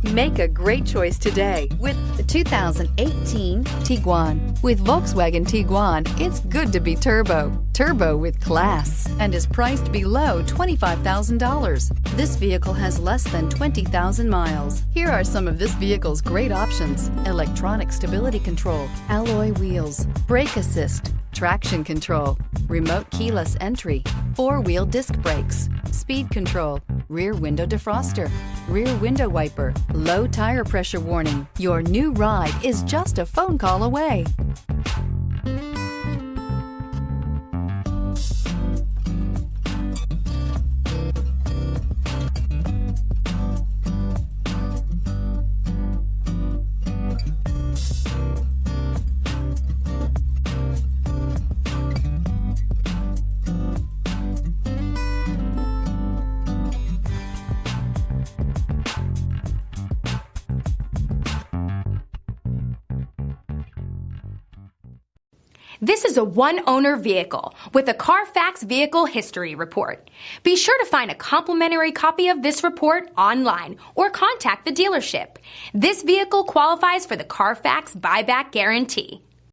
Make a great choice today with the 2018 Tiguan. With Volkswagen Tiguan, it's good to be turbo. Turbo with class, and is priced below $25,000. This vehicle has less than 20,000 miles. Here are some of this vehicle's great options: electronic stability control, alloy wheels, brake assist, traction control, remote keyless entry, four-wheel disc brakes, speed control, rear window defroster, rear window wiper, low tire pressure warning. Your new ride is just a phone call away. This is a one-owner vehicle with a Carfax Vehicle History Report. Be sure to find a complimentary copy of this report online or contact the dealership. This vehicle qualifies for the Carfax Buyback Guarantee.